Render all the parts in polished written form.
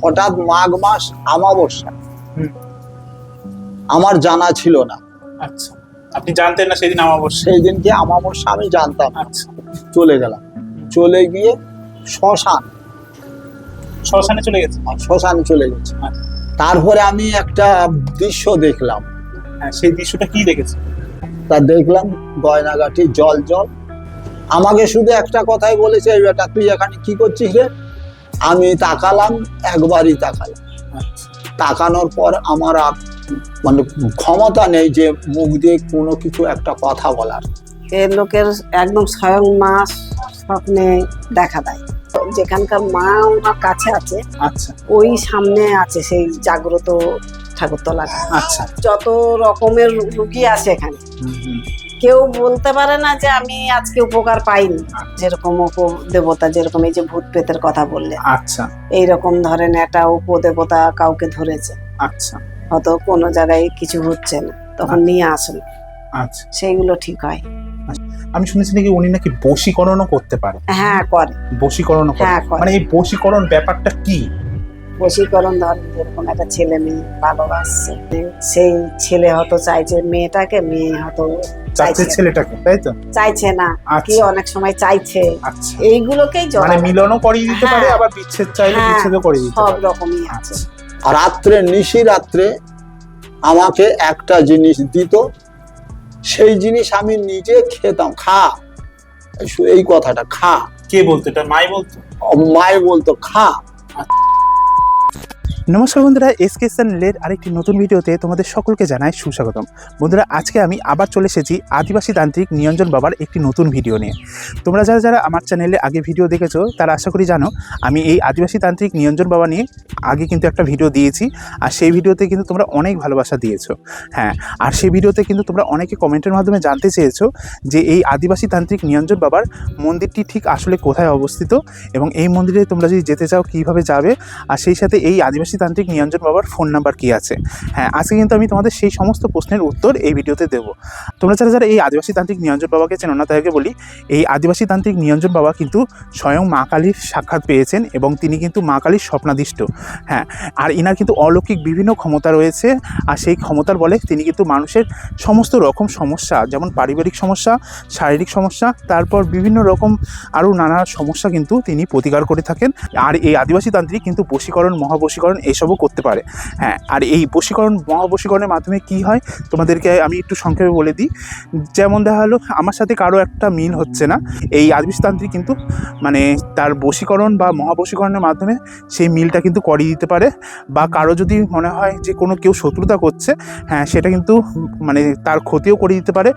হঠাৎ মাঘ মাস অমাবস্যা, আমার জানা ছিল না। আচ্ছা, আপনি জানতেন না সেদিন অমাবস্যা? সেই দিনকে অমাবস্যা আমি জানতাম না। আচ্ছা, চলে গেলাম, চলে গিয়ে শ্মশানে চলে গেছে। শ্মশানে চলে গেছি। তারপরে আমি একটা দৃশ্য দেখলাম। হ্যাঁ, সেই দৃশ্যটা কি দেখেছে? তা দেখলাম গয়নাগাটি জল জল। আমাকে শুধু একটা কথাই বলেছে, এই বেটা তুই এখানে কি করছিস রে? আমি তাকালাম, একবারই তাকালাম। আচ্ছা, তাকানোর পর আমার আর মানে ক্ষমতা নেই যে মুখ দিয়ে কোনো কিছু একটা কথা বলার। এর লোকের একদম স্বয়ং মা স্বপ্নে দেখা দেয়। যেখানকার মা ওনার কাছে আছে, আচ্ছা, ওই সামনে আছে সেই জাগ্রত ঠাকুরতলা। আচ্ছা। যত রকমের রুগী আছে এখানে, কেউ বলতে পারে না যে আমি আজকে উপকার পাইনি। যেরকম উপদেবতা, যেরকম এই যে ভূত প্রেতের কথা বললে, আচ্ছা, এইরকম ধরেন একটা উপদেবতা কাউকে ধরেছে, আচ্ছা, হয়তো কোনো জায়গায় কিছু হচ্ছে না, তখন নিয়ে আসুন, আচ্ছা। সেইগুলো ঠিক হয়। আমি শুনেছি নাকি উনি নাকি বশীকরণও করতে পারে। হ্যাঁ, করে। বশীকরণও করে? হ্যাঁ, করে। মানে এই বশীকরণ ব্যাপারটা কি? বশীকরণ ধরেন যেরকম একটা ছেলে মেয়ে ভালোবাসছে, সেই ছেলে হয়তো চাইছে মেয়েটাকে, মেয়ে হয়তো চাচ্ছে ছেলেটাকে, তাই তো? চাইছে না, কি আচ্ছা, অনেক সময় চাইছে। আচ্ছা। এইগুলোকেই মানে মিলনও করিয়ে দিতে পারে, হ্যাঁ। আবার বিচ্ছেদ চাইলে হ্যাঁ, বিচ্ছেদও করে দিতে সব পারে। রকমই আছে। আচ্ছা, আর রাত্রে নিশি রাত্রে আমাকে একটা জিনিস দিত, সেই জিনিস আমি নিজে খেতাম। খা, এই কথাটা খা। কে বলতো এটা? মাই বলতো? মায় বলতো খা। নমস্কার বন্ধুরা, এসকে চ্যানেলের আরেকটি নতুন ভিডিওতে তোমাদের সকলকে জানাই সুস্বাগতম। বন্ধুরা, আজকে আমি আবার চলে এসেছি আদিবাসী তান্ত্রিক নিরঞ্জন বাবার একটি নতুন ভিডিও নিয়ে। তোমরা যারা যারা আমার চ্যানেলে আগে ভিডিও দেখেছো তারা আশা করি জানো আমি এই আদিবাসী তান্ত্রিক নিরঞ্জন বাবা নিয়ে আগে কিন্তু একটা ভিডিও দিয়েছি, আর সেই ভিডিওতে কিন্তু তোমরা অনেক ভালোবাসা দিয়েছো। হ্যাঁ, আর সেই ভিডিওতে কিন্তু তোমরা অনেকে কমেন্টের মাধ্যমে জানতে চেয়েছো যে এই আদিবাসী তান্ত্রিক নিরঞ্জন বাবার মন্দিরটি ঠিক আসলে কোথায় অবস্থিত, এবং এই মন্দিরে তোমরা যদি যেতে চাও কীভাবে যাবে, আর সেই সাথে এই আদিবাসী তান্ত্রিক নিরঞ্জন বাবার ফোন নাম্বার কি আছে। হ্যাঁ, আজকে কিন্তু আমি তোমাদের সেই সমস্ত প্রশ্নের উত্তর এই ভিডিওতে দেবো। তোমরা যারা যারা এই আদিবাসী তান্ত্রিক নিরঞ্জন বাবাকে চেনো না তাদেরকে বলি, এই আদিবাসী তান্ত্রিক নিরঞ্জন বাবা কিন্তু স্বয়ং মা কালীর সাক্ষাৎ পেয়েছেন, এবং তিনি কিন্তু মা কালীর স্বপ্নাদিষ্ট। হ্যাঁ, আর ইনার কিন্তু অলৌকিক বিভিন্ন ক্ষমতা রয়েছে, আর সেই ক্ষমতার বলে তিনি কিন্তু মানুষের সমস্ত রকম সমস্যা, যেমন পারিবারিক সমস্যা, শারীরিক সমস্যা, তারপর বিভিন্ন রকম আরও নানা সমস্যা কিন্তু তিনি প্রতিকার করে থাকেন। আর এই আদিবাসী তান্ত্রিক কিন্তু বশীকরণ, মহাবশীকরণ এসবও করতে পারে। হ্যাঁ, আর এই বশীকরণ মহাবশীকরণের মাধ্যমে কি হয় তোমাদেরকে আমি একটু সংক্ষেপে বলে দিই। যেমন দেখা হলো আমার সাথে কারো একটা মিল হচ্ছে না, এই আদিবাসী তান্ত্রিক কিন্তু মানে তার বশীকরণ বা মহাবশীকরণের মাধ্যমে সেই মিলটা কিন্তু করিয়ে দিতে পারে। বা কারো যদি মনে হয় যে কোনো কেউ শত্রুতা করছে, হ্যাঁ সেটা কিন্তু মানে তার ক্ষতিও করে দিতে পারে,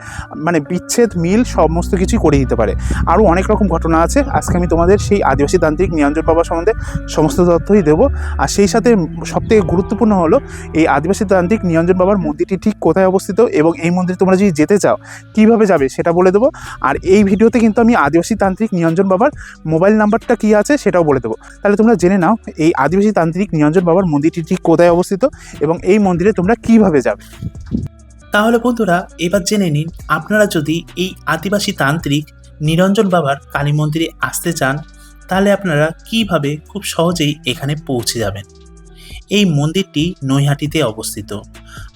মানে বিচ্ছেদ মিল সমস্ত কিছুই করে দিতে পারে। আরও অনেক রকম ঘটনা আছে, আজকে আমি তোমাদের সেই আদিবাসী তান্ত্রিক নিরঞ্জন বাবা সম্বন্ধে সমস্ত তথ্যই দেবো। আর সেই সাথে সবথেকে গুরুত্বপূর্ণ হলো এই আদিবাসী তান্ত্রিক নিরঞ্জন বাবার মন্দিরটি ঠিক কোথায় অবস্থিত, এবং এই মন্দিরে তোমরা যদি যেতে চাও কীভাবে যাবে সেটা বলে দেবো। আর এই ভিডিওতে কিন্তু আমি আদিবাসী তান্ত্রিক নিরঞ্জন বাবার মোবাইল নাম্বারটা কী আছে সেটাও বলে দেবো। তাহলে তোমরা জেনে নাও এই আদিবাসী তান্ত্রিক নিরঞ্জন বাবার মন্দিরটি ঠিক কোথায় অবস্থিত, এবং এই মন্দিরে তোমরা কীভাবে যাবে। তাহলে বন্ধুরা, এবার জেনে নিন আপনারা যদি এই আদিবাসী তান্ত্রিক নিরঞ্জন বাবার কালী মন্দিরে আসতে চান তাহলে আপনারা কিভাবে খুব সহজেই এখানে পৌঁছে যাবেন। এই মন্দিরটি নৈহাটিতে অবস্থিত।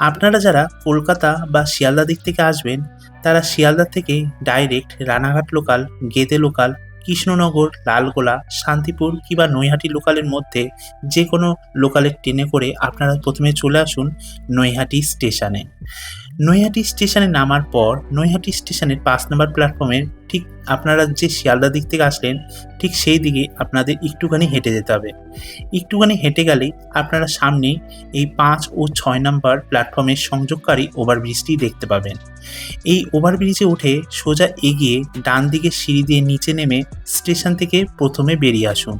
আপনারা যারা কলকাতা বা শিয়ালদা দিক থেকে আসবেন তারা শিয়ালদা থেকে direct Ranaghat local, Gede local, Krishnanagar, Lalgola, Shantipur কিংবা নৈহাটি লোকালের মধ্যে যে কোনো লোকালের ট্রেনে করে আপনারা প্রথমে চলে আসুন নৈহাটি স্টেশনে। নৈহাটি স্টেশনে নামার পর নৈহাটি স্টেশনের 5 নম্বর প্ল্যাটফর্মের ঠিক আপনারা যে শিয়ালদা দিক থেকে আসলেন ঠিক সেই দিকে আপনাদের একটুখানি হেঁটে যেতে হবে। একটুখানি হেঁটে গেলেই আপনারা সামনে এই 5 ও 6 নম্বর প্ল্যাটফর্মের সংযোগকারী ওভারব্রিজটি দেখতে পাবেন। এই ওভারব্রিজে উঠে সোজা এগিয়ে ডান দিকে সিঁড়ি দিয়ে নিচে নেমে স্টেশন থেকে প্রথমে বেরিয়ে আসুন।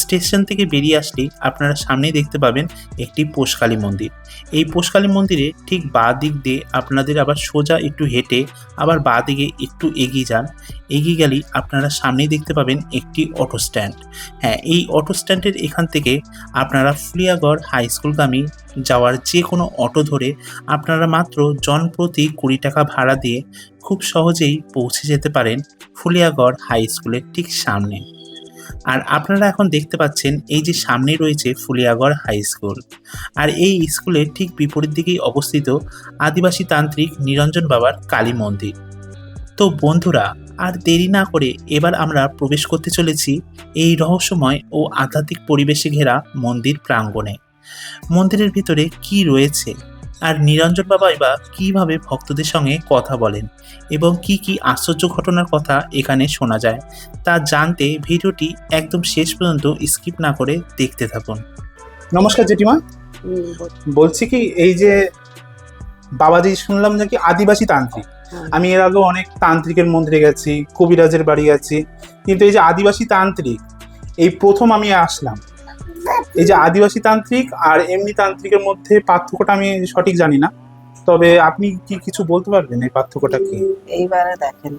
স্টেশন থেকে বেরিয়ে আসলে আপনারা সামনেই দেখতে পাবেন একটি পোষকালী মন্দির। এই পোষকালী মন্দিরে ঠিক বাঁ দিক দিয়ে আপনাদের আবার সোজা একটু হেঁটে আবার বাঁ দিকে একটু এগিয়ে যান। এগিয়ে গেলেই আপনারা সামনেই দেখতে পাবেন একটি অটো স্ট্যান্ড। হ্যাঁ, এই অটো স্ট্যান্ডের এখান থেকে আপনারা ফুলিয়াগড় হাই স্কুলগামী যাওয়ার যে কোনো অটো ধরে আপনারা মাত্র জনপ্রতি 20 টাকা ভাড়া দিয়ে খুব সহজেই পৌঁছে যেতে পারেন ফুলিয়াগড় হাই স্কুলের ঠিক সামনে। আর আপনারা এখন দেখতে পাচ্ছেন এই যে সামনে রয়েছে ফুলিয়াগড় হাই স্কুল, আর এই স্কুলের ঠিক বিপরীত দিকেই অবস্থিত আদিবাসী তান্ত্রিক নিরঞ্জন বাবার কালী মন্দির। তো বন্ধুরা, আর দেরি না করে এবার আমরা প্রবেশ করতে চলেছি এই রহস্যময় ও আধ্যাত্মিক পরিবেশে ঘেরা মন্দির প্রাঙ্গণে। মন্দিরের ভিতরে কি রয়েছে, আর নিরঞ্জন বাবাই বা কিভাবে ভক্তদের সঙ্গে কথা বলেন এবং কি কি আশ্চর্য ঘটনার কথা এখানে শোনা যায়, তা জানতে ভিডিওটি একদম শেষ পর্যন্ত স্কিপ না করে দেখতে থাকুন। নমস্কার জেঠিমা, বলছি কি এই যে বাবাজি শুনলাম নাকি আদিবাসী তান্ত্রিক। আমি এর আগে অনেক তান্ত্রিকের মন্দিরে গেছি, কবিরাজের বাড়ি গেছি, কিন্তু এই যে আদিবাসী তান্ত্রিক এই প্রথম আমি আসলাম। এই যে আদিবাসী তান্ত্রিক আর এমনি তান্ত্রিকের মধ্যে পার্থক্যটা আমি সঠিক জানি না, তবে আপনি কি কিছু বলতে পারবেন এই পার্থক্যটা কি? এইবারে দেখেন,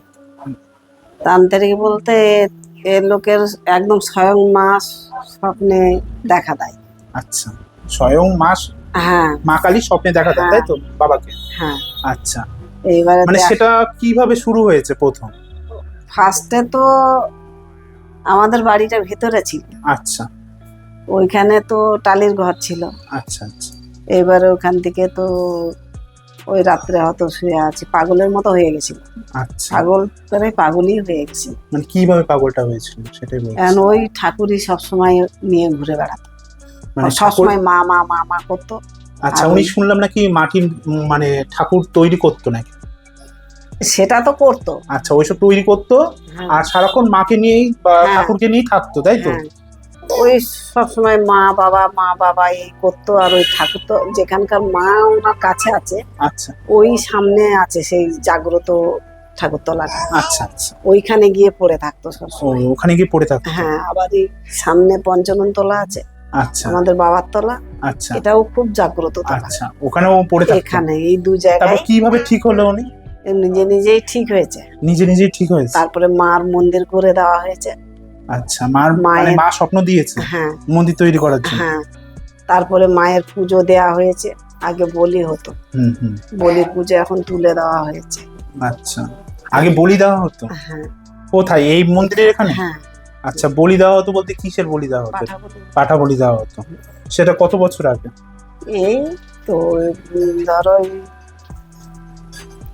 তান্ত্রিক বলতে এ লোকের একদম স্বয়ং মাস স্বপ্নে দেখা দেয়। আচ্ছা, স্বয়ং মাস হ্যাঁ, মা কালী স্বপ্নে দেখা দেয়, তাই তো বাবাকে? হ্যাঁ। আচ্ছা, এইবারে মানে সেটা কিভাবে শুরু হয়েছে? প্রথম ফার্স্টে তো আমাদের বাড়িটা ভেতরে ছিল। আচ্ছা, ওইখানে তো টালির ঘর ছিল। আচ্ছা আচ্ছা, এবারে ওখান থেকে তো ওই রাত্রে হয়তো শুয়ে আছি, পাগলের মতো হয়ে গেছিল। আচ্ছা, পাগল করে পাগলই হয়ে গেছি। মানে কিভাবে পাগলটা হয়েছিল সেটাই বলছি। এখন ওই ঠাকুরই সবসময় নিয়ে ঘুরে বেড়াতো, মানে ঠাকুর, সবসময় মা মা মা মা করতো। আচ্ছা, আর উনি ওই- শুনলাম নাকি মাটির মানে ঠাকুর তৈরি করতো নাকি? সেটা তো করতো। আচ্ছা, ওইসব তৈরি করতো হ্যাঁ, আর সারাক্ষণ মাকে নিয়েই বা হ্যাঁ। ঠাকুরকে নিয়েই থাকতো, তাই তো? হ্যাঁ। ওই সবসময় মা বাবা এই করতো। আর ওই ঠাকুর তো যেখানকার মা ওনার কাছে আছে, আচ্ছা ওই সামনে আছে সেই জাগ্রত ঠাকুরতলাটা, আচ্ছা আচ্ছা, ওইখানে গিয়ে পড়ে থাকতো ও সবসময়। ওখানে গিয়ে পড়ে থাকতো। হ্যাঁ, আবার এই সামনে পঞ্চানন তলা আছে আচ্ছা আমাদের বাবার তলা, আচ্ছা এটাও খুব জাগ্রত তলা। আচ্ছা, ওখানেও পড়ে থাকতো। এখানে এই দু তারপর জায়গায় কিভাবে ঠিক হলো উনি? নিজে নিজেই ঠিক হয়েছে। নিজে নিজেই ঠিক হয়েছে? তারপরে মার মন্দির করে দেওয়া হয়েছে। আচ্ছা, মার মানে মায়ের- মা স্বপ্ন দিয়েছে হ্যাঁ মন্দির তৈরি করার জন্য? হ্যাঁ, তারপরে মায়ের পুজো দেয়া হয়েছে। আগে বলি হতো, হুম হুম, বলির পুজো এখন তুলে দেওয়া হয়েছে। আচ্ছা, আগে বলি দেওয়া হতো? হ্যাঁ কোথায়, এই মন্দিরের এখানে? হ্যাঁ, আচ্ছা, বলি দেওয়া হতো বলতে কিসের বলি দেওয়া হতো? পাঠাবো। পাঠা বলি দেওয়া হতো। সেটা কত বছর আগে? এই তো ধরো এই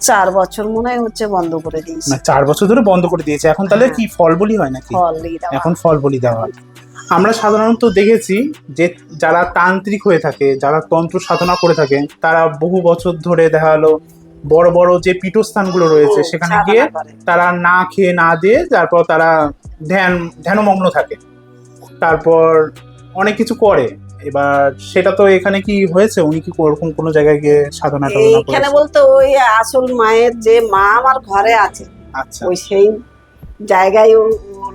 4 বছর মনে হয় হচ্ছে বন্ধ করে দিয়েছি। না, 4 বছর ধরে বন্ধ করে দিয়েছে। এখন তাহলে হ্যাঁ। কি ফল বলি হয় নাকি? ফল দিয়ে দেওয়া। এখন ফল বলি দেওয়া হয়। আমরা সাধারণত দেখেছি যে যারা তান্ত্রিক হয়ে থাকে, যারা তন্ত্র সাধনা করে থাকে, তারা বহু বছর ধরে দেখা গেলো বড় বড় যে পীঠস্থানগুলো রয়েছে সেখানে সাধনা গিয়ে করে। তারা না খেয়ে না দিয়ে তারপর তারা ধ্যানমগ্ন থাকে, তারপর অনেক কিছু করে। এবার সেটা তো এখানে কি হয়েছে? উনি কি ওরকম কোনো জায়গায় গিয়ে সাধনা টাধনা এইখানে করেছে? বলতে ওই আসল মায়ের যে মা আমার ঘরে আছে, আচ্ছা ওই সেই জায়গায় ও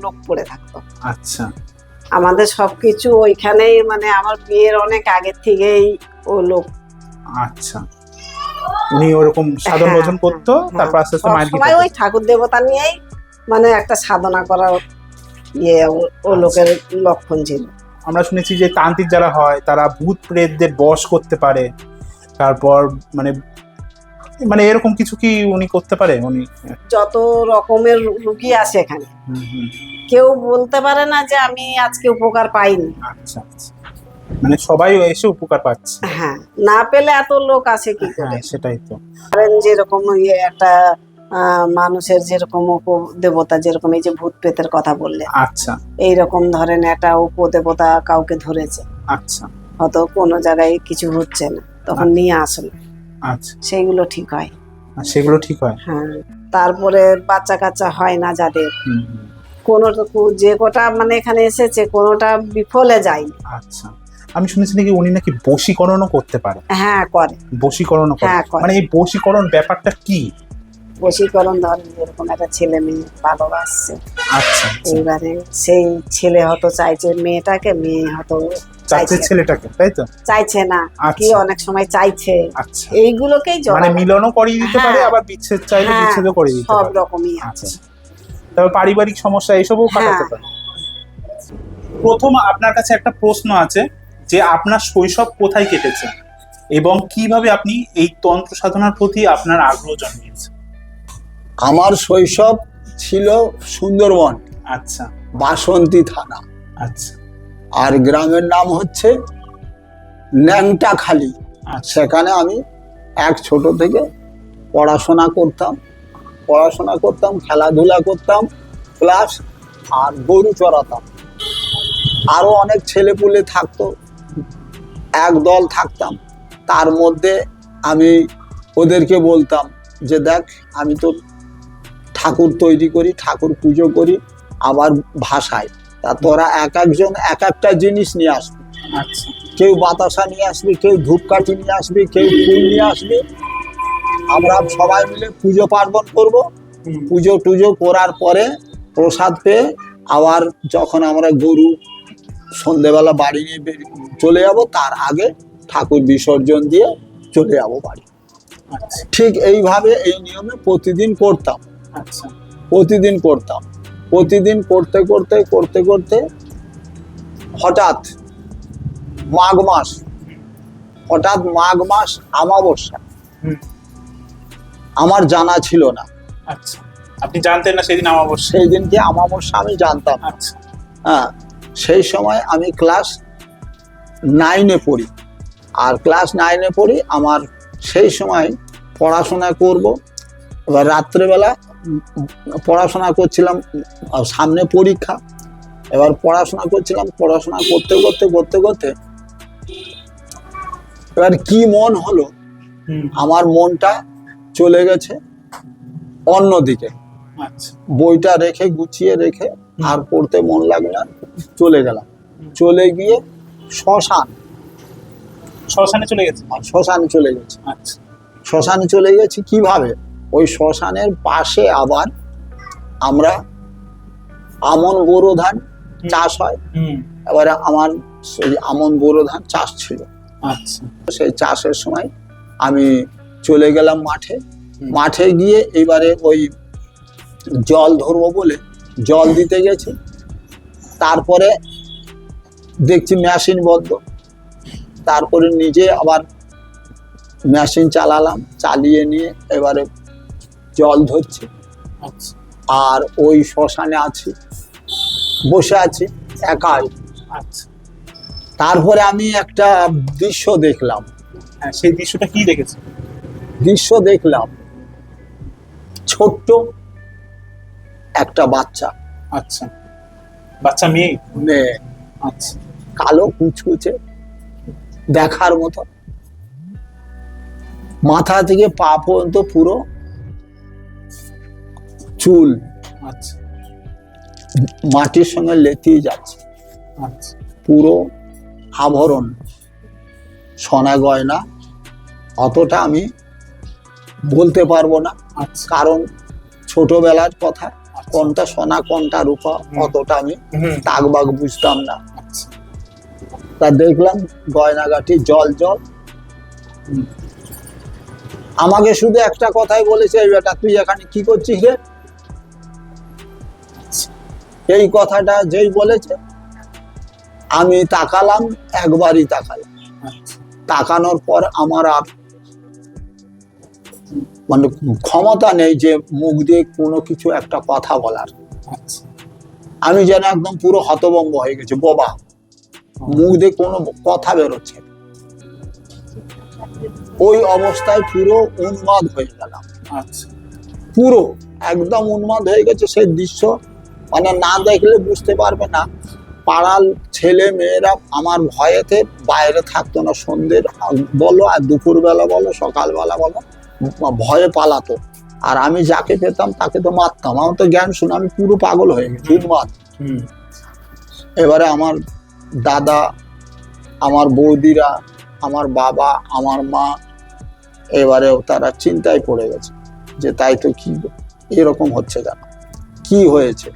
লোক পড়ে থাকতো। আচ্ছা আমাদের সবকিছু ওইখানেই, মানে আমার বিয়ের অনেক আগের থেকেই ও লোক। আচ্ছা, উনি ওরকম সাধন হ্যাঁ, ভজন করতো, তারপর আস্তে আস্তে মায়ের সবসময় ওই ঠাকুর দেবতা নিয়েই মানে একটা সাধনা করার ও লোকের লক্ষণ ছিল। আমরা শুনেছি যে তান্ত্রিক যারা হয় তারা ভূত প্রেতদের বশ করতে পারে, তারপর মানে মানে এরকম কিছু কি উনি করতে পারে? উনি যত রকমের রুগী আসে এখানে, হুম, হুম, কেউ বলতে পারে না যে আমি আজকে উপকার পাইনি। আচ্ছা আচ্ছা, মানে সবাই এসে উপকার পাচ্ছে। হ্যাঁ, না পেলে এত লোক আসে কি করে? হ্যাঁ, সেটাই তো। ধরেন যেরকম একটা মানুষের যেরকম উপদেবতা, যেরকম এই যে ভূত প্রেতের কথা বললে, আচ্ছা এইরকম ধরেন একটা উপদেবতা কাউকে ধরেছে, আচ্ছা হয়তো কোনো জায়গায় কিছু হচ্ছে না, তখন নিয়ে আসলো, আচ্ছা, সেইগুলো ঠিক হয়। আর সেগুলো ঠিক হয়? হ্যাঁ, তারপরে বাচ্চা কাচ্চা হয় না যাদের, হুম, হুম, কোনোটুকু যে কটা মানে এখানে এসেছে কোনোটা বিফলে যায়নি। আচ্ছা, আমি শুনেছি নাকি উনি নাকি বশীকরণও করতে পারে? হ্যাঁ, করে। বশীকরণও করে? হ্যাঁ, করে। মানে এই বশীকরণ ব্যাপারটা কি? বশীকরণ ধরেন যেরকম একটা ছেলে মেয়ে ভালোবাসছে, আচ্ছা আচ্ছা, এইবারে সেই ছেলে হয়তো চাইছে মেয়েটাকে, মেয়ে হয়তো চাচ্ছে ছেলেটাকে, তাই তো? চাইছে না, কি আচ্ছা অনেক সময় চাইছে, আচ্ছা, এইগুলোকেই মানে মিলনও করিয়ে দিতে পারে, হ্যাঁ। আবার বিচ্ছেদ চাইলে হ্যাঁ, বিচ্ছেদও করে দিতে সব পারে। রকমই আছে। আচ্ছা, তবে পারিবারিক সমস্যা এসবও কাটাতে হ্যাঁ। পারে। প্রথম আপনার কাছে একটা প্রশ্ন আছে যে আপনার শৈশব কোথায় কেটেছে এবং কিভাবে আপনি এই তন্ত্র সাধনার প্রতি আপনার আগ্রহ জন্মিয়েছে? আমার শৈশব ছিল সুন্দরবন, আচ্ছা বাসন্তী থানা। আচ্ছা আর গ্রামের নাম হচ্ছে ন্যাংটাখালি। আচ্ছা সেখানে আমি ছোট থেকে পড়াশোনা করতাম, খেলাধুলা করতাম, প্লাস আর গরু চড়াতাম। আরো অনেক ছেলেপুলে থাকতো, এক দল থাকতাম। তার মধ্যে আমি ওদেরকে বলতাম যে দেখ, আমি তো ঠাকুর তৈরি করি, ঠাকুর পুজো করি, আবার ভাষায়। তা তোরা একজন এক একটা জিনিস নিয়ে আসবি। আচ্ছা কেউ বাতাসা নিয়ে আসবি, কেউ ধূপকাঠি নিয়ে আসবি, কেউ ফুল নিয়ে আসবি। আমরা সবাই মিলে পুজো পার্বণ করব। পুজো টুজো করার পরে প্রসাদ পেয়ে আবার যখন আমরা গরু সন্ধেবেলা বাড়ি নিয়ে চলে যাব, তার আগে ঠাকুর বিসর্জন দিয়ে চলে যাব বাড়ি। আচ্ছা ঠিক এইভাবে এই নিয়মে প্রতিদিন করতাম। আচ্ছা প্রতিদিন করতে করতে হঠাৎ মাঘ মাস অমাবস্যা। আমার জানা ছিল না, আচ্ছা আপনি জানতেন না সেদিন অমাবস্যা? সেই দিনকে অমাবস্যা আমি জানতাম না। আচ্ছা হ্যাঁ, সেই সময় আমি ক্লাস 9-এ পড়ি। আর ক্লাস 9-এ পড়ি, আমার সেই সময় পড়াশোনা করব। এবার রাত্রেবেলা পড়াশোনা করছিলাম, সামনে পরীক্ষা। এবার পড়াশোনা করতে এবার কি মন হলো, আমার মনটা চলে গেছে অন্যদিকে। আচ্ছা বইটা রেখে গুছিয়ে রেখে আর পড়তে মন লাগলো না, চলে গেলাম। চলে গিয়ে শ্মশানে চলে গেছে? শ্মশানে চলে গেছি। আচ্ছা শ্মশানে চলে গেছি কিভাবে? ওই শ্মশানের পাশে আবার আমরা আমন বোরো ধান চাষ হয়। এবারে আমার সেই আমন বোরো ধান চাষ ছিল। আচ্ছা সেই চাষের সময় আমি চলে গেলাম মাঠে গিয়ে এবারে ওই জল ধরবো বলে জল দিতে গেছি। তারপরে দেখছি মেশিন বন্ধ। তারপরে নিজে আবার মেশিন চালালাম, চালিয়ে নিয়ে এবারে জল ধরছি। আচ্ছা আর ওই শ্মশানে বসে আছি একাই। আচ্ছা তারপরে আমি একটা দৃশ্য দেখলাম। হ্যাঁ, সেই দৃশ্যটা কি দেখেছেন? ছোট্ট একটা বাচ্চা, আচ্ছা বাচ্চা মেয়ে? মেয়ে, আচ্ছা কালো কুচকুচে দেখার মতো, মাথা থেকে পা পর্যন্ত পুরো চুল আচ্ছা মাটির সঙ্গে লেতিয়ে যাচ্ছে, আচ্ছা পুরো আভরণ সোনা গয়না। অতটা আমি বলতে পারবো না, আচ্ছা কারণ ছোটবেলার কথা, কোনটা সোনা কোনটা রূপা অতটা আমি তাকবাগ বুঝতাম না। আচ্ছা তা দেখলাম গয়নাগাটি জল। আমাকে শুধু একটা কথাই বলেছে, এই বেটা তুই এখানে কি করছিস রে? এই কথাটা যেই বলেছে আমি তাকালাম, একবারই তাকালাম। আচ্ছা তাকানোর পর আমার আর মানে ক্ষমতা নেই যে মুখ দিয়ে কোনো কিছু একটা কথা বলার। আচ্ছা আমি যেন একদম পুরো হতভম্ব হয়ে গেছি, বোবা। মুখ দিয়ে কোনো কথা বেরোচ্ছে না। ওই অবস্থায় পুরো উন্মাদ হয়ে গেলাম, আচ্ছা পুরো একদম উন্মাদ হয়ে গেছে। সেই দৃশ্য মানে না দেখলে বুঝতে পারবে না। পাড়ার ছেলে মেয়েরা আমার ভয়েতে বাইরে থাকতো না, সন্ধ্যের বলো আর দুপুরবেলা বলো সকালবেলা বলো, ভয়ে পালাতো। আর আমি যাকে পেতাম তাকে তো মারতাম। আমার তো জ্ঞান শুনে আমি পুরো পাগল হয়ে গেছি, উন্মাদ। এবারে আমার দাদা, আমার বৌদিরা, আমার বাবা, আমার মা, এবারেও তারা চিন্তায় পড়ে গেছে যে তাই তো, কি এরকম হচ্ছে কেন, কি হয়েছে?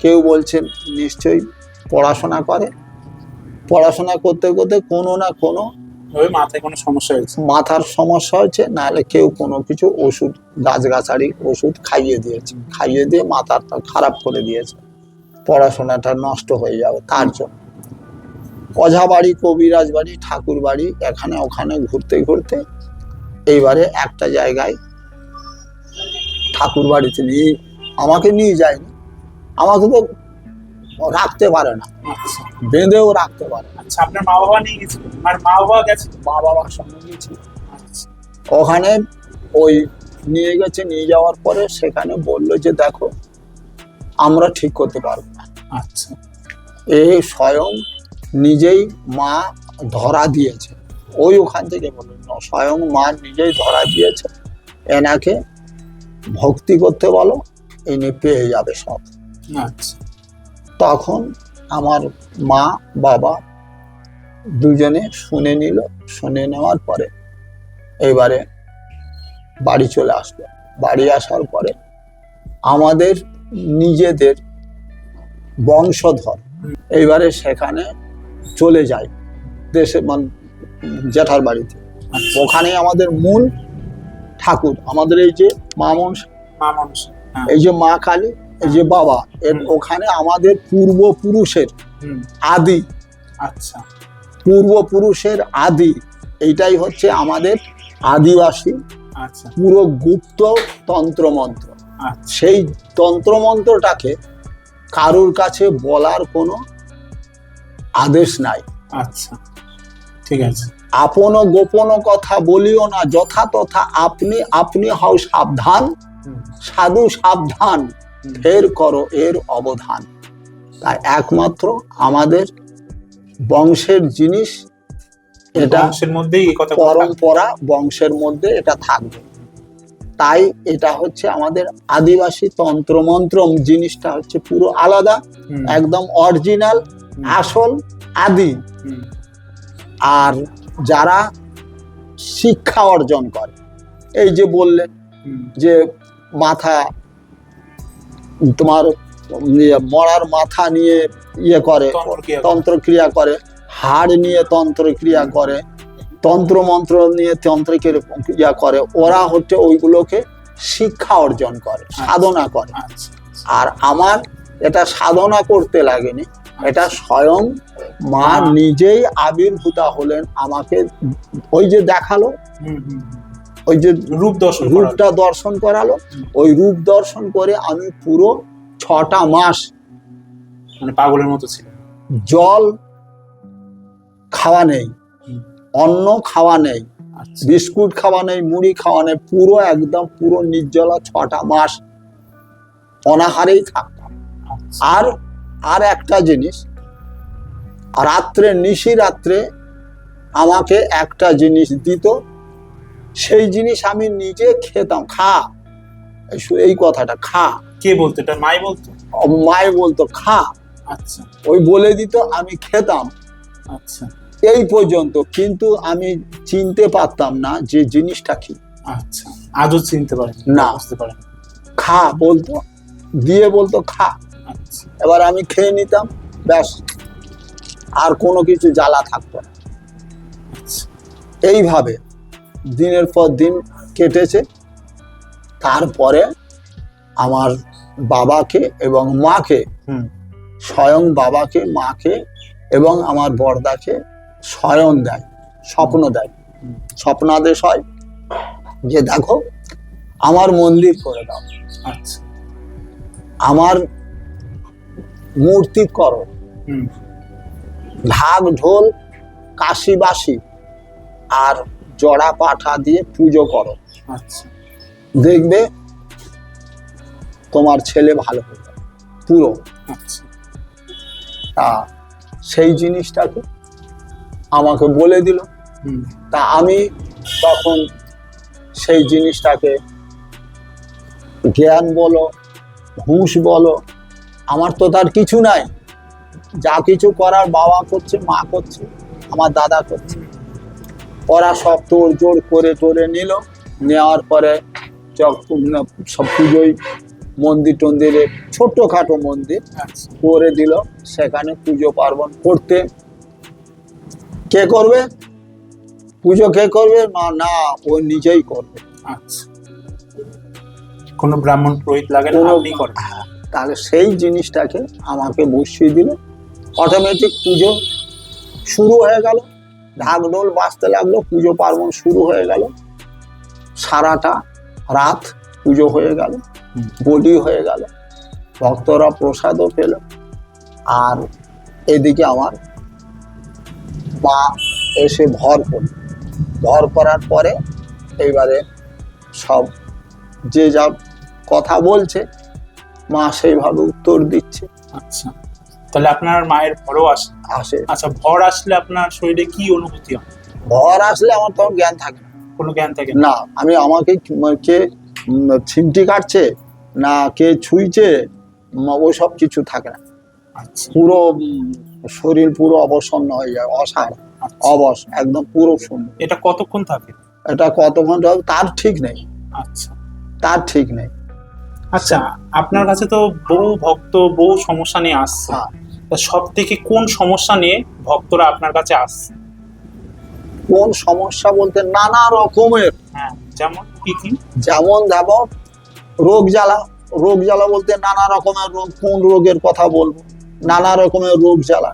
কেউ বলছেন নিশ্চয়ই পড়াশোনা করে, পড়াশোনা করতে করতে কোনো না কোনো মাথায় কোনো সমস্যা হয়েছে, মাথার সমস্যা হয়েছে, নাহলে কেউ কোনো কিছু ওষুধ গাছগাছালি ওষুধ খাইয়ে দিয়েছে, খাইয়ে দিয়ে মাথাটা খারাপ করে দিয়েছে, পড়াশোনাটা নষ্ট হয়ে যাবে তার জন্য। ওঝা বাড়ি, কবিরাজ বাড়ি, ঠাকুর বাড়ি, এখানে ওখানে ঘুরতে ঘুরতে এইবারে একটা জায়গায় ঠাকুর বাড়িতে আমাকে নিয়ে যায়নি। আমাকে তো রাখতে পারে না, আচ্ছা বেঁধেও রাখতে পারে না। আচ্ছা, আপনার মা বাবা নিয়ে গেছিল আর মা বাবা গেছে? মা বাবার সঙ্গে গেছিল। আচ্ছা ওখানে ওই নিয়ে গেছে, নিয়ে যাওয়ার পরে সেখানে বললো যে দেখো আমরা ঠিক করতে পারবো না। আচ্ছা এই স্বয়ং নিজেই মা ধরা দিয়েছে, ওই ওখান থেকে বললেন না, স্বয়ং মা নিজেই ধরা দিয়েছে, এনাকে ভক্তি করতে বলো, ইনি পেয়ে যাবে সব। আচ্ছা তখন আমার মা বাবা দুজনে শুনে নিল, শুনে নেওয়ার পরে এবারে বাড়ি চলে আসলো। বাড়ি আসার পরে আমাদের নিজেদের বংশধর এইবারে সেখানে চলে যায় দেশে, মানে জেঠার বাড়িতে। আচ্ছা। ওখানে আমাদের মূল ঠাকুর, আমাদের এই যে মা মনসা, মা মনসা, হ্যাঁ। এই যে মা কালী, এই যে বাবা, এর ওখানে আমাদের পূর্বপুরুষের হুম, আদি, আচ্ছা পূর্বপুরুষের আদি, এইটাই হচ্ছে আমাদের আদিবাসী আচ্ছা পুরো গুপ্ত তন্ত্রমন্ত্র। আচ্ছা সেই তন্ত্রমন্ত্রটাকে কারুর কাছে বলার কোনো আদেশ নাই। আচ্ছা, ঠিক আছে। আপন গোপন কথা বলিও না, যথা তথা আপনি আপনি হও সাবধান, হুম, সাধু সাবধান, হুম, ফের করো এর অবধান। তাই একমাত্র আমাদের বংশের জিনিস এটা, বংশের মধ্যেই এই কথা পরম্পরা বংশের মধ্যে এটা থাকবে। তাই এটা হচ্ছে আমাদের আদিবাসী তন্ত্রমন্ত্র জিনিসটা হচ্ছে পুরো আলাদা, হুম, একদম অরিজিনাল, আসল, আদি। হুম, আর যারা শিক্ষা অর্জন করে, এই যে বললেন হুম, যে মাথা তোমার মরার মাথা নিয়ে ইয়ে করে, তন্ত্রক্রিয়া করে। তন্ত্রক্রিয়া করে, হাড় নিয়ে তন্ত্রক্রিয়া করে, তন্ত্রমন্ত্র নিয়ে তন্ত্রক্রিয়া করে, ওরা হচ্ছে ওইগুলোকে শিক্ষা অর্জন করে, সাধনা করে। আচ্ছা আর আমার এটা সাধনা করতে লাগেনি, এটা স্বয়ং মা নিজেই আবির্ভূতা হলেন, আমাকে ওই যে দেখালো, হুম, হুম, হুম। ওই যে রূপ দর্শন করালো। রূপটা দর্শন করালো, ওই রূপ দর্শন করে আমি পুরো 6টা মাস মানে পাগলের মতো ছিল। জল খাওয়া নেই, হুম, অন্ন খাওয়া নেই, আচ্ছা বিস্কুট খাওয়া নেই, মুড়ি খাওয়া নেই, পুরো একদম পুরো নির্জলা 6টা মাস অনাহারেই থাকতাম। আচ্ছা আর আর একটা জিনিস, রাত্রে নিশি রাত্রে আমাকে একটা জিনিস দিত, সেই জিনিস আমি নিজে খেতাম। এই কথাটা খা, কে বলতো এটা? মাই বলতো? মায়ে বলতো খা, আচ্ছা ওই বলে দিত, আমি খেতাম, আচ্ছা এই পর্যন্ত। কিন্তু আমি চিনতে পারতাম না যে জিনিসটা কি। আচ্ছা, আজও চিনতে পারেন না। বুঝতে পারেন। খা বলতো, দিয়ে বলতো খা, আচ্ছা এবার আমি খেয়ে নিতাম, ব্যাস, আর কোনো কিছু জ্বালা থাকতো না। আচ্ছা এইভাবে দিনের পর দিন কেটেছে। তারপরে আমার বাবাকে এবং মাকে, হুম, স্বয়ং বাবাকে, মাকে এবং আমার বড়দাকে স্বয়ং দেয়, স্বপ্ন দেয়, হুম, স্বপ্নাদেশ হয় যে দেখো আমার মন্দির করে দাও, আচ্ছা আমার মূর্তি করো, হুম, ঢাক ঢোল কাশিবাসি আর জড়া পাঠা দিয়ে পুজো করো, আচ্ছা দেখবে তোমার ছেলে ভালো হবে পুরো। আচ্ছা তা সেই জিনিসটাকে আমাকে বলে দিল। হুম, তা আমি তখন সেই জিনিসটাকে জ্ঞান বলো, হুঁশ বলো, আমার তো তার কিছু নাই, যা কিছু করার বাবা করছে, মা করছে, আমার দাদা করছে, ওরা সব তোড় জোড় করে টোরে নিল। নেওয়ার পরে সব পুজোয় মন্দির টন্দিরে, ছোট্টখাটো মন্দির আচ্ছা করে দিল, সেখানে পুজো পার্বণ করতে। কে করবে পুজো? কে করবে? না, ও নিজেই করবে। আচ্ছা, কোনো ব্রাহ্মণ পুরোহিত লাগে না, আপনি করেন? তাহলে সেই জিনিসটাকে আমাকে বসিয়ে দিল, অটোমেটিক পুজো শুরু হয়ে গেল, ঢাক ঢোল বাজতে লাগলো, পুজো পার্বণ শুরু হয়ে গেল, সারাটা রাত পুজো হয়ে গেল, বলি হয়ে গেল, ভক্তরা প্রসাদও পেল। আর এদিকে আমার মা এসে ভর করার পরে এইবারে সব যে যা কথা বলছে মা সেইভাবে উত্তর দিচ্ছে। আচ্ছা, তাহলে আপনার মায়ের ভরও আসে। আচ্ছা, ভর আসলে আপনার শরীরে কি অনুভূতি হয়? ভর আসলে আমার তখন জ্ঞান থাকে না, কোনো জ্ঞান থাকে না। আমি আমাকে কে ছিমটি কাটছে না কে ছুঁইছে ওইসব কিছু থাকে না। আচ্ছা, পুরো শরীর পুরো অবসন্ন হয়ে যায়, অসাড় অবশ, একদম পুরো শূন্য। এটা কতক্ষণ থাকে? এটা কত ঘন্টা হবে তার ঠিক নেই, আচ্ছা তার ঠিক নেই। আচ্ছা, আপনার কাছে তো বহু ভক্ত বহু সমস্যা নিয়ে আসছে, হ্যাঁ। সব থেকে কোন সমস্যা নিয়ে ভক্তরা আপনার কাছে আসছে? কোন সমস্যা বলতে নানা রকমের, হ্যাঁ, যেমন কি কি? যেমন দেখো রোগ জ্বালা বলতে নানা রকমের রোগ। কোন রোগের কথা বলবো? নানা রকমের রোগ জ্বালা।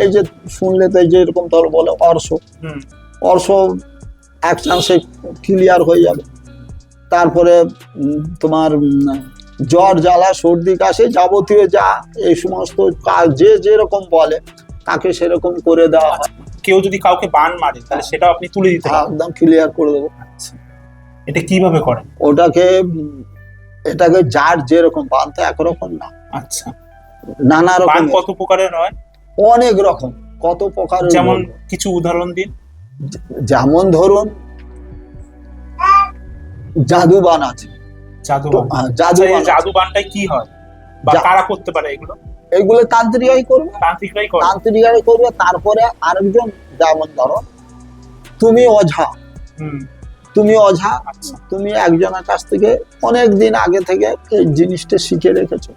এই যে শুনলে তো এই যে এরকম ধরো বলে অর্শ এক চান্সে ক্লিয়ার হয়ে যাবে। তারপরে তোমার জ্বর জ্বালা সর্দি কাশি যাবতীয় যা এই সমস্ত কাজ যে যেরকম বলে তাকে সেরকম করে দেওয়া হয়। কেউ যদি কাউকে বান মারে তাহলে সেটাও আপনি তুলে দিতে পারেন? একদম ক্লিয়ার করে দেবো। আচ্ছা, এটা কিভাবে করেন? এটাকে যার যেরকম বান তো একরকম না। আচ্ছা, নানা বান রকম, কত প্রকারের হয়? অনেক রকম, কত প্রকার। যেমন কিছু উদাহরণ দিন। যেমন ধরুন জাদু বান আছে। জাদু বান। জাদু আচ্ছা, এই বান আছে। জাদু বানটাই কি হয় বা কারা করতে পারে এগুলো? এগুলো তান্ত্রিকাই করবে, তান্ত্রিকরাই করে? তান্ত্রিকাই করবে। তারপরে আরেকজন, যেমন ধরো তুমি ওঝা, আচ্ছা, তুমি একজনের কাছ থেকে অনেক দিন আগে থেকে এই জিনিসটা শিখে রেখেছো,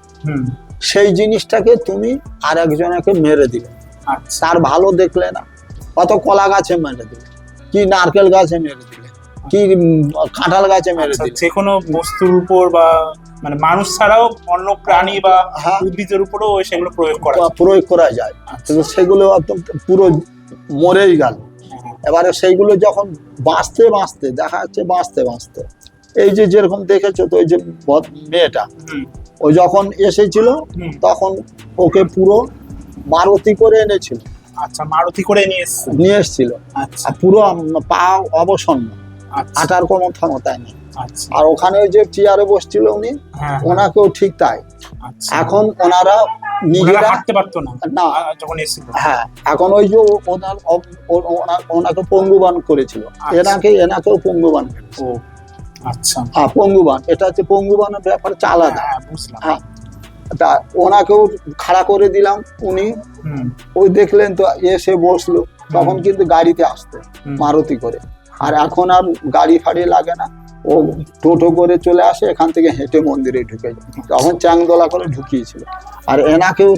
সেই জিনিসটাকে তুমি আর একজনকে মেরে দিলে, আচ্ছা, তার ভালো দেখলে না, অত কলা গাছে মেরে দিলে, কি নারকেল গাছে মেরে দিলে, কি কাঁঠাল গাছে মেরে আচ্ছা, দিলে, যে কোনো বস্তুর উপর বা মানে মানুষ ছাড়াও অন্য প্রাণী বা হ্যাঁ, উদ্ভিদের উপরও সেগুলো প্রয়োগ করা যায়। কিন্তু সেগুলো একদম পুরো মরেই গেল। এবারে সেইগুলো যখন বাঁচতে দেখা যাচ্ছে, বাঁচতে এই যে যেরকম দেখেছো তো, ওই যে মেয়েটা ও যখন এসেছিল তখন ওকে পুরো মারুতি করে এনেছিল। আচ্ছা, মারুতি করে নিয়ে এসেছিল। আচ্ছা, আর পুরো পা অবসন্ন, আচ্ছা, হাঁটার কোনো ক্ষমতায় নেই। আচ্ছা, আর ওখানে ওই যে চেয়ারে বসছিল উনি, ওনাকেও ঠিক তাই। আচ্ছা, এখন ওনারা নিজেরা হাঁটতে পারতো না না, যখন এসেছিল। হ্যাঁ, এখন ওই যে ওনাকে পঙ্গুবান করেছিল, এনাকেও পঙ্গুবান করেছে। ও আচ্ছা, হ্যাঁ, পঙ্গুবান, এটা হচ্ছে পঙ্গুবানের ব্যাপার আলাদা। হ্যাঁ, বুঝলাম। হ্যাঁ, তা ওনাকেও খাড়া করে দিলাম। উনি ওই দেখলেন তো এসে বসলো, তখন কিন্তু গাড়িতে আসতো মারুতি করে। আর এখন আর গাড়ি ফাড়ি লাগে না, ও টোটো করে চলে আসে, এখান থেকে হেঁটে মন্দিরে ঢুকে যায়। তখন চ্যাংদোলা করে ঢুকিয়েছিল, আর এনাকেও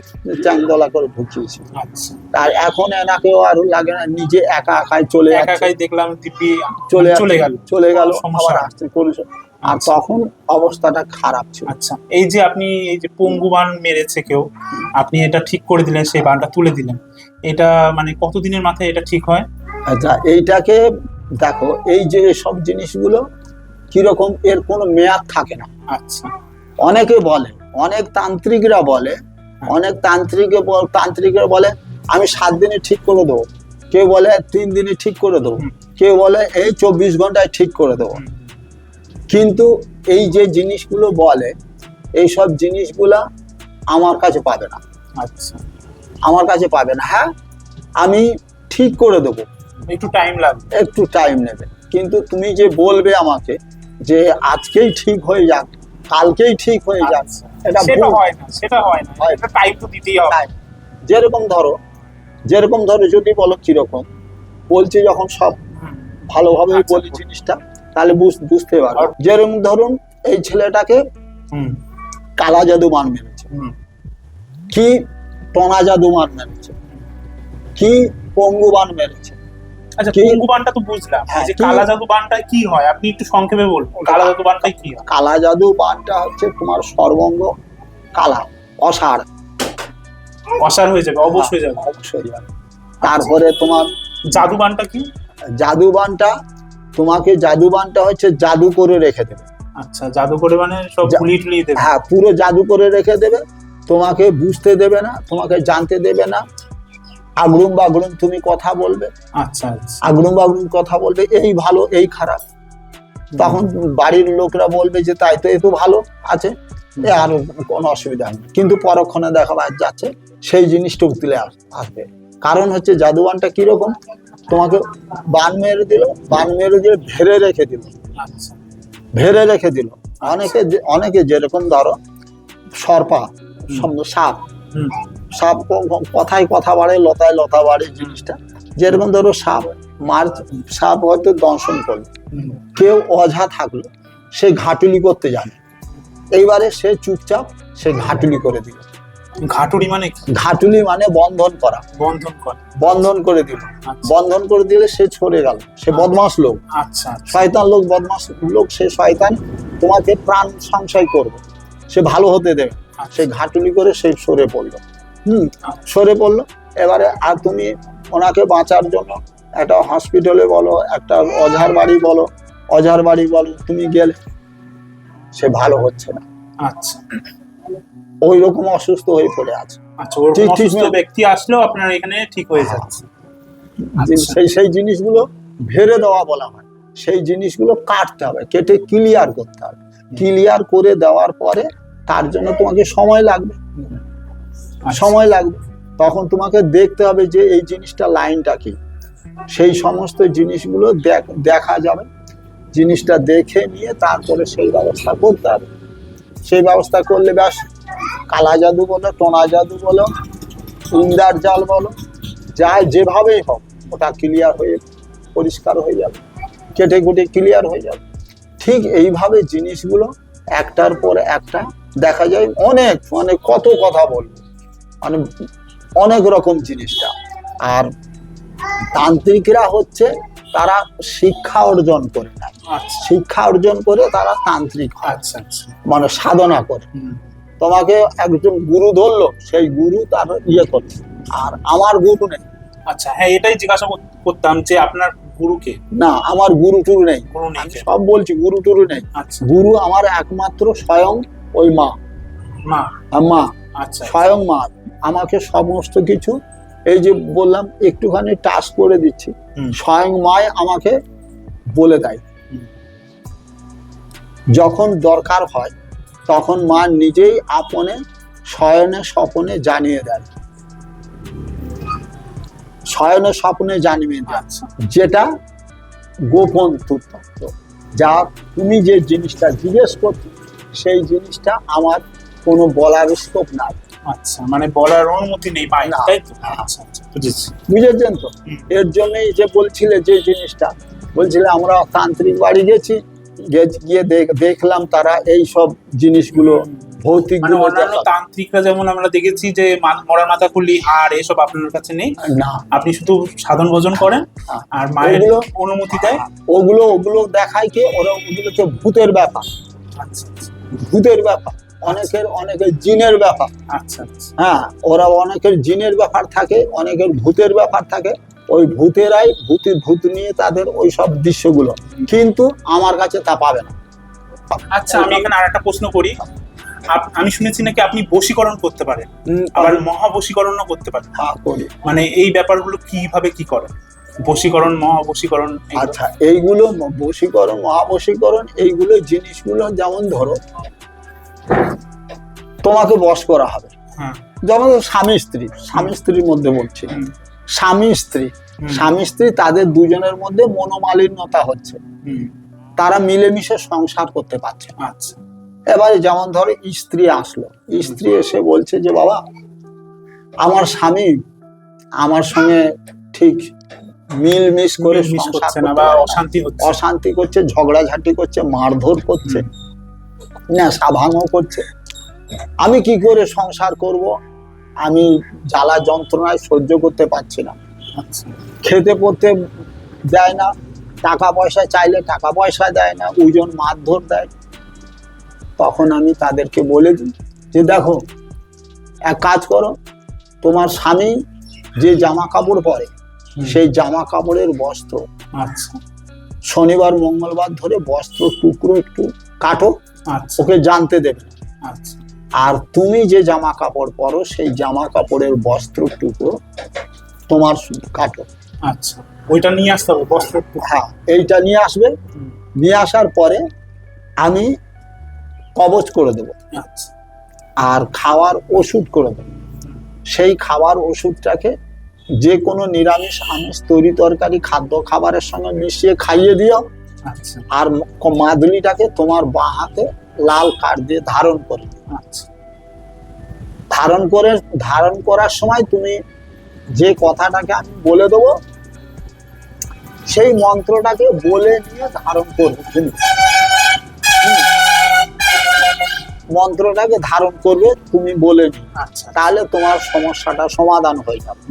চ্যাংদোলা করে ঢুকিয়েছিল। আচ্ছা, আর এখন এনাকেও আর লাগে না, নিজে একাই চলে একাই দেখলাম দিব্যি চলে গেল, সমস্যা আবার আসতে করেছে। আর তখন অবস্থাটা খারাপ ছিল। আচ্ছা, এই যে আপনি এই যে পঙ্গু বান মেরেছে কেউ, আপনি এটা ঠিক করে দিলেন, সেই বানটা তুলে দিলেন, এটা মানে কতদিনের মাথায় এটা ঠিক হয়? আচ্ছা, এইটাকে দেখো, এই যে সব জিনিসগুলো কিরকম, এর কোনো মেয়াদ থাকে না। আচ্ছা, অনেকে বলে, অনেক তান্ত্রিকরা বলে, তান্ত্রিকরা বলে আমি 7 দিনে ঠিক করে দেবো, কেউ বলে 3 দিনে ঠিক করে দেবো, কেউ বলে এই 24 ঘন্টায় ঠিক করে দেবো। কিন্তু এই যে জিনিসগুলো বলে, এই সব জিনিসগুলা আমার কাছে পাবে না। আচ্ছা, আমার কাছে পাবে না। হ্যাঁ, আমি ঠিক করে দেবো, একটু টাইম লাগবে, একটু টাইম নেবে, কিন্তু তুমি যে বলবে আমাকে যে আজকেই ঠিক হয়ে যাক, কালকেই ঠিক হয়ে যাক, এটা সেটা ভুল। হয় না, এটা টাইম তো দিতেই হবে। যেরকম ধরো যদি বলো কিরকম বলছি, যখন সব ভালোভাবে আচ্ছা, বলি জিনিসটা, তাহলে বুঝতে পারো। যেরকম ধরুন এই ছেলেটাকে কালা জাদু মান মেরেছে, কি টনা জাদু মান মেরেছে, কি পঙ্গু বান মেরেছে। আচ্ছা, পঙ্গু বানটা তো বুঝলাম, এই যে কালা জাদু বানটা কি হয় আপনি একটু সংক্ষেপে বলুন। কালা জাদু বানটা কি হয়? কালা জাদু বানটা হচ্ছে তোমার সর্বঙ্গ কালা, অসাড় হয়ে যাবে, অবশ্যই যাবে। তারপরে তোমার জাদু বানটা কি? জাদু বানটা হচ্ছে জাদু করে রেখে দেবে। আচ্ছা, জাদু করে মানে সব গুলিয়ে টুলিয়ে দেবে? হ্যাঁ, পুরো জাদু করে রেখে দেবে। তোমাকে বুঝতে দেবে না, তোমাকে জানতে দেবে না, আগরুম বাগরুম তুমি কথা বলবে, আচ্ছা আচ্ছা আগরুম বাগরুম কথা বলবে, এই ভালো এই খারাপ। তখন বাড়ির লোকরা বলবে যে তাই তো, এ তো ভালো আছে, এ আর কোনো অসুবিধা নেই। কিন্তু পরক্ষণে দেখা যাচ্ছে সেই জিনিসটা উতলে আসবে। কারণ হচ্ছে জাদুবানটা কিরকম, তোমাকে বান মেরে দিল, বান মেরে দিয়ে ভেড়ে রেখে দিল, আচ্ছা ভেড়ে রেখে দিল। অনেকে যেরকম ধরো সর্পা, সাপ, হুম সাপ কথায় কথা বাড়ে, লতায় লতা বাড়ে জিনিসটা। যেরকম ধরো সাপ সাপ হয়তো দংশন করলো, হুম কেউ অঝা থাকলো, সে ঘাটুলি করতে জানে, এইবারে সে চুপচাপ সে ঘাটুলি করে দিল। ঘাটুরি মানে কি? ঘাটুলি মানে বন্ধন করা, বন্ধন করে। বন্ধন করে দিল। আচ্ছা বন্ধন করে দিলে সে ছড়ে গেল, সে বদমাস লোক, আচ্ছা শয়তান লোক, বদমাস লোক। সে শয়তান তোমাকে প্রাণ সংশয় করবে, সে ভালো হতে দেবে। সে ঘাটুলি করে সে সরে পড়লো, সরে পড়লো। এবারে আর তুমি ওনাকে বাঁচার জন্য একটা হসপিটালে বলো, একটা অঝার বাড়ি বলো, তুমি গেলে সে ভালো হচ্ছে না, আচ্ছা ওই রকম অসুস্থ হয়ে পড়ে আছে। আচ্ছা, ওরকম ঠিক, ঠিক, অসুস্থ ব্যক্তি আসলেও আপনার এখানে ঠিক হয়ে যাচ্ছে। আচ্ছা। সেই জিনিসগুলো ভেড়ে দেওয়া বলা হয়। সেই জিনিসগুলো কাটতে হবে, কেটে ক্লিয়ার করতে হবে। ক্লিয়ার করে দেওয়ার পরে তার জন্য তোমাকে সময় লাগবে, সময় লাগবে। তখন তোমাকে দেখতে হবে যে এই জিনিসটা লাইনটা কি, সেই সমস্ত জিনিসগুলো দেখা যাবে। জিনিসটা দেখে নিয়ে তারপরে সেই ব্যবস্থা করতে হবে। সেই ব্যবস্থা করলে ব্যাস, কালা জাদু বলো, টোনা জাদু বলো, ইন্দার জাল বলো, যেভাবেই হোক ওটা ক্লিয়ার হয়ে পরিষ্কার হয়ে যাবে, কেটে কুটে ক্লিয়ার হয়ে যাবে। ঠিক এইভাবে জিনিসগুলো একটার পর একটা দেখা যায়। অনেক মানে কত কথা বলবো, মানে অনেক রকম জিনিসটা। আর তান্ত্রিকরা হচ্ছে তারা শিক্ষা অর্জন করে নেয়, শিক্ষা অর্জন করে তারা তান্ত্রিক হয়, আচ্ছা আচ্ছা মানে সাধনা করে। তোমাকে একজন গুরু ধরলো, সেই গুরু তার ইয়ে করছে, আর আমার গুরু নেই। আচ্ছা, হ্যাঁ, এটাই জিজ্ঞাসা করতাম যে আপনার গুরুকে। না, আমার গুরু টুরু নেই, গুরু নেই, আমি সব বলছি, গুরু টুরু নেই। আচ্ছা, গুরু আমার একমাত্র স্বয়ং ওই মা, মা, আচ্ছা, স্বয়ং মা আমাকে সমস্ত কিছু, এই যে বললাম একটুখানি টাচ করে দিচ্ছি, স্বয়ং মাই আমাকে বলে দেয়। যখন দরকার হয় তখন মা নিজেই আপনে শয়নে স্বপনে জানিয়ে দেয়, শয়নে স্বপ্নে জানিয়ে দেয়, যেটা গোপন তথ্য। যা তুমি যে জিনিসটা জিজ্ঞেস করছো সেই জিনিসটা আমার কোনো বলার স্কোপ নাই। আচ্ছা, মানে বলার অনুমতি নেই, পাই না, তাই তো? আচ্ছা আচ্ছা, বুঝেছি। বুঝেছেন তো? এর জন্যই যে বলছিলে, যে জিনিসটা বলছিলে, আমরা তান্ত্রিক বাড়ি গেছি, গিয়ে দেখলাম তারা এই সব জিনিসগুলো ভৌতিক, মানে অন্যান্য তান্ত্রিকরা যেমন আমরা দেখেছি যে মরার মাথা খুলি হাড় এসব আপনার কাছে নেই, না, আপনি শুধু সাধন ভোজন করেন আর মায়ের অনুমতি দেয়। ওগুলো দেখায় কি, ওরা ওগুলো তো ভূতের ব্যাপার। আচ্ছা, ভূতের ব্যাপার, অনেকের জিনের ব্যাপার। আচ্ছা আচ্ছা, হ্যাঁ, ওরা অনেকের জিনের ব্যাপার থাকে, অনেকের ভূতের ব্যাপার থাকে। ওই ভূতেরাই ভূত নিয়ে তাদের ওই সব দৃশ্যগুলো, কিন্তু আমার কাছে তা পাবে না। আচ্ছা, আমি এখানে আর একটা প্রশ্ন করি। আমি শুনেছি নাকি আপনি বশীকরণ করতে পারেন, আবার মহাবশীকরণও করতে পারেন। হ্যাঁ, করি। মানে এই ব্যাপারগুলো কিভাবে কি করেন, বশীকরণ মহাবশীকরণ? আচ্ছা, এইগুলো বশীকরণ মহাবশীকরণ এইগুলো জিনিসগুলো, যেমন ধরো তোমাকে বশ করা হবে, যেমন স্বামী স্ত্রীর মধ্যে বলছি, স্বামী স্ত্রী তাদের দুজনের মধ্যে মনোমালিন্যতা হচ্ছে, তারা মিলেমিশে সংসার করতে পারছে। আচ্ছা, এবারে যেমন ধরো স্ত্রী আসলো, স্ত্রী এসে বলছে যে বাবা, আমার স্বামী আমার সঙ্গে ঠিক মিলমিশ করে অশান্তি করছে, ঝগড়াঝাটি করছে, মারধর করছে, নেশা ভাঙও করছে, আমি কি করে সংসার করব? আমি জ্বালা যন্ত্রণায় সহ্য করতে পারছি না। খেতে পড়তে দেয় না, টাকা পয়সা চাইলে টাকা পয়সা দেয় না, ওজন মারধর দেয়। তখন আমি তাদেরকে বলে দিই যে দেখো, এক কাজ করো, তোমার স্বামী যে জামা কাপড় পরে সেই জামা কাপড়ের বস্ত্র, শনিবার মঙ্গলবার ধরে বস্ত্র টুকরো একটু কাটো, ওকে জানতে দেবে। আর তুমি যে জামা কাপড় পরো সেই জামা কাপড়ের বস্ত্রটুকু তোমার কাটো। আচ্ছা, ওইটা নিয়ে আসতে হবে বস্ত্র। হ্যাঁ, এইটা নিয়ে আসবে। নিয়ে আসার পরে আমি কবচ করে দেব, আচ্ছা আর খাওয়ার ওষুধ করে দেব। সেই খাওয়ার ওষুধটাকে যে কোনো নিরামিষ আমিষ তৈরি তরকারি খাদ্য খাবারের সঙ্গে মিশিয়ে খাইয়ে দিও। আচ্ছা আর মাদুলিটাকে তোমার বাঁ হাতে লাল কাঠ দিয়ে ধারণ করে, আচ্ছা ধারণ করার সময় তুমি যে কথাটাকে আমি বলে দেবো সেই মন্ত্রটাকে বলে নিয়ে ধারণ করবে তুমি। মন্ত্রটাকে ধারণ করবে তুমি বলে নিয়ে, আচ্ছা। তাহলে তোমার সমস্যাটা সমাধান হয়ে যাবে।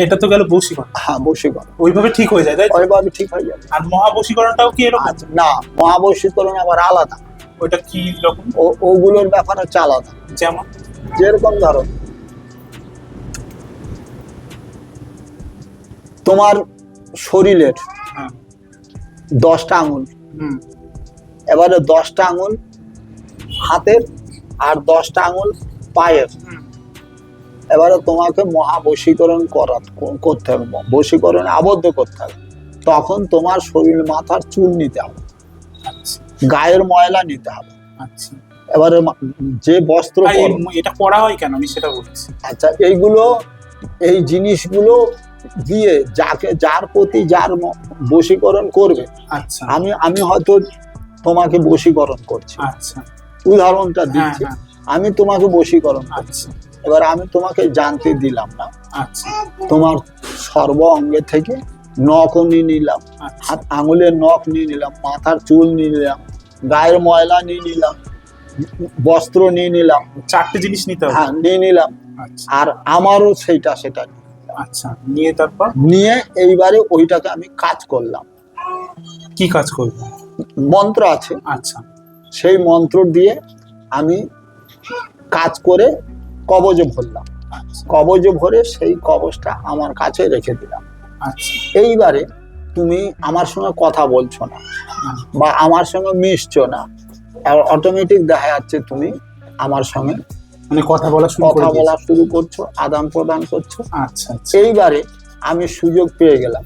এটা তো গেল বশীকরণ। হ্যাঁ, বশীকরণ ওইভাবে ঠিক হয়ে যায়, তাই তো? ওইভাবে ঠিক হয়ে যাবে। আর মহাবশীকরণটাও কি এরকম? আচ্ছা, না, মহাবশীকরণ আবার আলাদা। ওইটা কি রকম? ওগুলোর ব্যাপার হচ্ছে আলাদা। যেমন যেরকম ধরো তোমার শরীরের হ্যাঁ। 10টা আঙুল, হুম, এবারে 10টা আঙুল হাতের আর 10টা আঙুল পায়ের, হুম, এবারে তোমাকে মহাবশীকরণ করতে হবে, বশীকরণে আবদ্ধ করতে হবে। তখন তোমার শরীর মাথার চুল নিতে হবে, আচ্ছা গায়ের ময়লা নিতে হবে। আচ্ছা। এবারে যে বস্ত্র আর পরো, এটা পড়া হয় কেন আমি সেটা বলছি। আচ্ছা, এই জিনিসগুলো দিয়ে যার প্রতি যার বশীকরণ করবে, আচ্ছা আমি হয়তো তোমাকে বশীকরণ করছি, আচ্ছা। উদাহরণটা হ্যাঁ দিচ্ছি, হ্যাঁ, আমি তোমাকে বশীকরণ করছি। আচ্ছা এবার আমি তোমাকে জানতে দিলাম না, আচ্ছা তোমার সর্ব অঙ্গে থেকে নখও নিয়ে নিলাম, আচ্ছা হাত আঙুলের নখ নিয়ে নিলাম, মাথার চুল নিয়ে নিলাম, গায়ের ময়লা নিয়ে নিলাম, বস্ত্র নিয়ে নিলাম। 4টে জিনিস নিতে হবে। হ্যাঁ, নিয়ে নিলাম। আচ্ছা আর আমারও সেটা আচ্ছা, নিয়ে তারপর নিয়ে এইবারে ওইটাকে আমি কাজ করলাম। কি কাজ করবে? মন্ত্র আছে, আচ্ছা সেই মন্ত্র দিয়ে আমি কাজ করে কবজে ভরলাম। আচ্ছা কবজে ভরে সেই কবজটা আমার কাছে রেখে দিলাম। আচ্ছা এইবারে তুমি আমার সঙ্গে কথা বলছো না বা আমার সঙ্গে মিশছো না, অটোমেটিক দেখা যাচ্ছে তুমি আমার সঙ্গে মানে কথা বলা শুরু করছো, আদান প্রদান করছো। আচ্ছা আচ্ছা এইবারে আমি সুযোগ পেয়ে গেলাম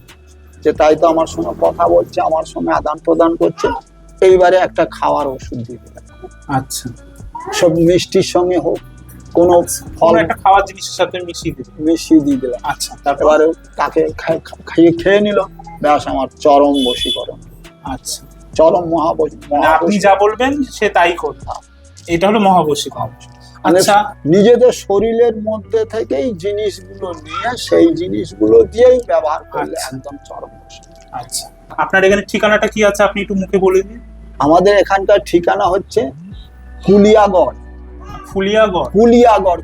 যে তাই তো আমার সঙ্গে কথা বলছে, আমার সঙ্গে আদান প্রদান করছে। এইবারে একটা খাওয়ার ওষুধ দিয়ে দিলাম, আচ্ছা। সব মিষ্টির সঙ্গে হোক, কোনো ফল একটা খাওয়ার জিনিসের সাথে মিশিয়ে দিবে। মিশিয়ে দিয়ে দিলাম। আচ্ছা, তারপর এবারে তাকে খেয়ে নিল, ব্যাস আমার চরম বশীকরণ, আচ্ছা। চরম মানে আপনি যা বলবেন সে তাই করবে, এটা হলো মহাবশীকরণ। মানে আচ্ছা, নিজেদের শরীরের মধ্যে থেকেই জিনিসগুলো নিয়ে সেই জিনিসগুলো দিয়েই ব্যবহার করলে আচ্ছা। একদম চরম বশীকরণ। আচ্ছা, আপনার এখানে ঠিকানাটা কি আছে আপনি একটু মুখে বলে দিন। আমাদের এখানকার ঠিকানা হচ্ছে কুলিয়াগড়। ফুলিয়াগড়? কুলিয়াগড়।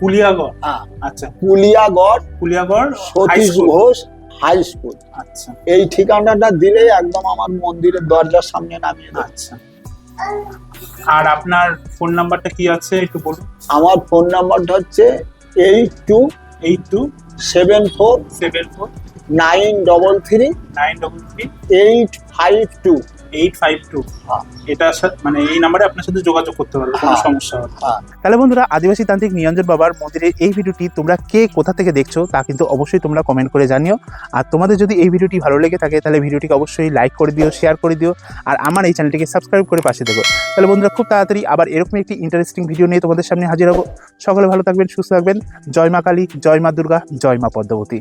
কুলিয়াগড়, হ্যাঁ, আচ্ছা। Kuliagarh Satish Ghosh high school. আচ্ছা এই ঠিকানাটা দিলেই একদম আমার মন্দিরের দরজার সামনে নামিয়ে দেয়। আচ্ছা। আর আপনার ফোন নাম্বারটা কি আছে একটু বলুন। আমার ফোন নাম্বারটা হচ্ছে 82743933 852। এটা মানে এই নাম্বারে আপনার সাথে যোগাযোগ করতে পারবে কোনো হ্যাঁ। সমস্যা হবে। তাহলে বন্ধুরা, আদিবাসী তান্ত্রিক নিরঞ্জন বাবার মন্দিরের এই ভিডিওটি তোমরা কে কোথা থেকে দেখছো তা কিন্তু অবশ্যই তোমরা কমেন্ট করে জানিও। আর তোমাদের যদি এই ভিডিওটি ভালো লেগে থাকে তাহলে ভিডিওটিকে অবশ্যই লাইক করে দিও, শেয়ার করে দিও, আর আমার এই চ্যানেলটিকে সাবস্ক্রাইব করে পাশে দেবো। তাহলে বন্ধুরা, খুব তাড়াতাড়ি আবার এরকম একটি ইন্টারেস্টিং ভিডিও নিয়ে তোমাদের সামনে হাজির হবো। সকলে ভালো থাকবেন, সুস্থ থাকবেন। জয় মা কালী, জয় মা দুর্গা, জয় মা পদ্মাবতী।